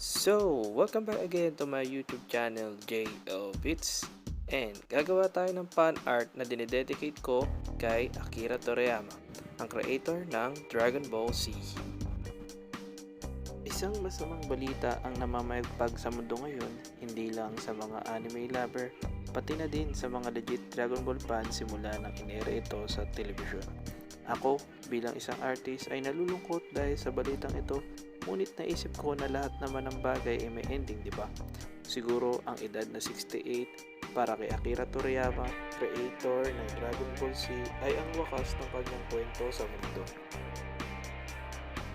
Welcome back again to my YouTube channel, J.O. Bits. And gagawa tayo ng fan art na dinededicate ko kay Akira Toriyama, ang creator ng Dragon Ball Z. Isang masamang balita ang namamayagpag sa mundo ngayon, hindi lang sa mga anime lover, pati na din sa mga legit Dragon Ball fan simula nang inere ito sa telebisyon. Ako, bilang isang artist, ay nalulungkot dahil sa balitang ito. Ngunit naisip ko na lahat naman ng bagay ay may ending, di ba? Siguro ang edad na 68 para kay Akira Toriyama, creator ng Dragon Ball Z, ay ang wakas ng kanyang kwento sa mundo.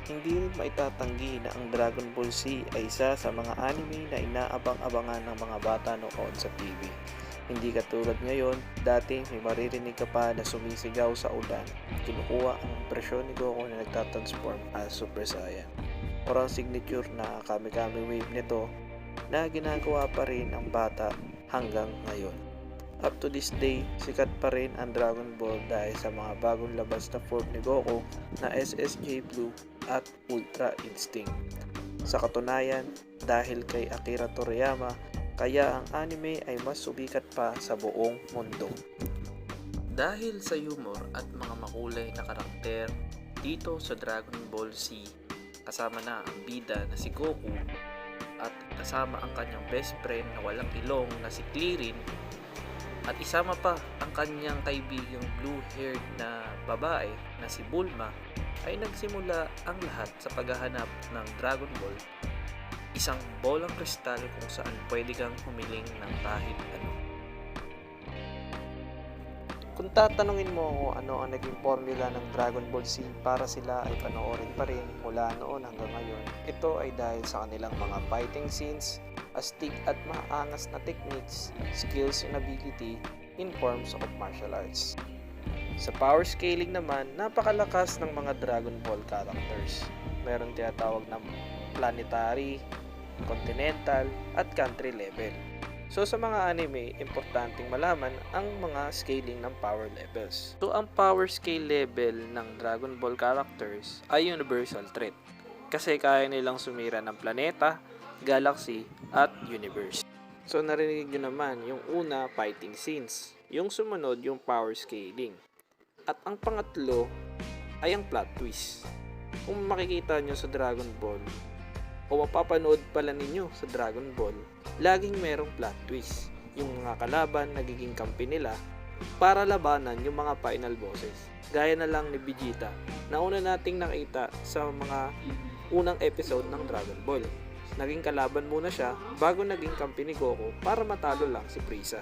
Hindi rin maitatanggi na ang Dragon Ball Z ay isa sa mga anime na inaabang-abangan ng mga bata noon sa TV. Hindi katulad ngayon, dati may maririnig ka pa na sumisigaw sa ulan. Kinukuha ang impresyon ni Goku na nagtatransform as Super Saiyan. Or ang signature na Kami-Kami Wave nito na ginagawa pa rin ang bata hanggang ngayon. Up to this day, sikat pa rin ang Dragon Ball dahil sa mga bagong labas na form ni Goku na SSJ Blue at Ultra Instinct. Sa katunayan, dahil kay Akira Toriyama, kaya ang anime ay mas sumikat pa sa buong mundo. Dahil sa humor at mga makulay na karakter dito sa Dragon Ball Z, kasama na ang bida na si Goku at kasama ang kanyang best friend na walang ilong na si Krillin at isama pa ang kanyang kaibigang blue-haired na babae na si Bulma, ay nagsimula ang lahat sa paghahanap ng Dragon Ball, isang bolang kristal kung saan pwede kang humiling ng kahit ano. Kung tatanungin mo ako ano ang naging formula ng Dragon Ball Z para sila ay panoorin pa rin mula noon hanggang ngayon, ito ay dahil sa kanilang mga fighting scenes, astig at maangas na techniques, skills and ability in forms of martial arts. Sa power scaling naman, napakalakas ng mga Dragon Ball characters. Meron tinatawag na planetary, continental, at country level. So sa mga anime, importanteng malaman ang mga scaling ng power levels. So ang power scale level ng Dragon Ball characters ay universal threat kasi kaya nilang sumira ng planeta, galaxy, at universe. So narinig nyo naman yung una, fighting scenes. Yung sumunod, yung power scaling. At ang pangatlo ay ang plot twist. Kung makikita nyo sa Dragon Ball, o mapapanood pala ninyo sa Dragon Ball, laging merong plot twist. Yung mga kalaban nagiging kampi nila para labanan yung mga final bosses. Gaya na lang ni Vegeta na una nating nakita sa mga unang episode ng Dragon Ball. Naging kalaban muna siya bago naging kampi ni Goku para matalo lang si Frieza.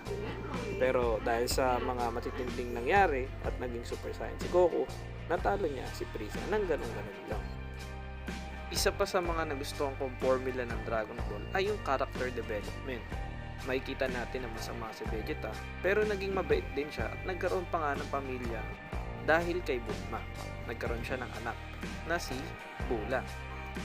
Pero dahil sa mga matitinding nangyari at naging Super Saiyan si Goku, natalo niya si Frieza nang ganun-ganun lang. Isa pa sa mga nagustuhan kong formula ng Dragon Ball ay yung character development. Makikita natin na masama si Vegeta, pero naging mabait din siya at nagkaroon pa nga ng pamilya dahil kay Bulma. Nagkaroon siya ng anak na si Bula.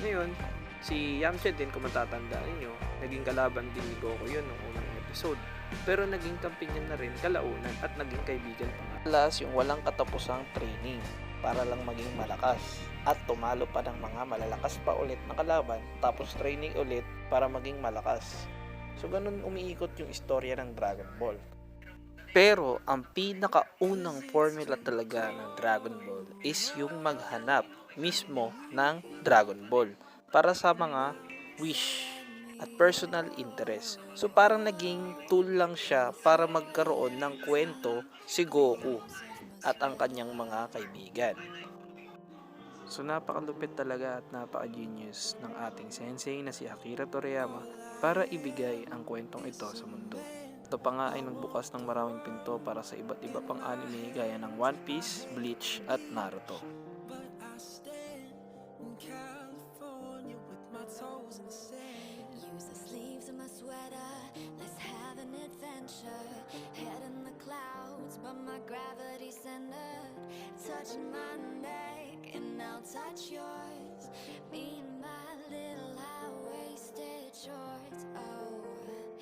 Ngayon, si Yamcha din, kung matatandaan niyo, naging kalaban din ni Goku yun nung unang episode. Pero naging kampi niya na rin kalaunan at naging kaibigan pa nga. Plus, yung walang katapusang training para lang maging malakas at tumalo pa ng mga malalakas pa ulit na kalaban tapos training ulit para maging malakas. So ganun umiikot yung istorya ng Dragon Ball. Pero ang pinakaunang formula talaga ng Dragon Ball is yung maghanap mismo ng Dragon Ball para sa mga wish at personal interest. So parang naging tool lang siya para magkaroon ng kwento si Goku at ang kanyang mga kaibigan. So napakalupit talaga at napaka-genius ng ating sensei na si Akira Toriyama para ibigay ang kwentong ito sa mundo. Ito pa nga ay nagbukas ng maraming pinto para sa iba't iba pang anime gaya ng One Piece, Bleach at Naruto. Use the sleeves of my sweater, let's have an adventure. Head in the clouds, but my gravity centered. Touching my neck, and I'll touch yours.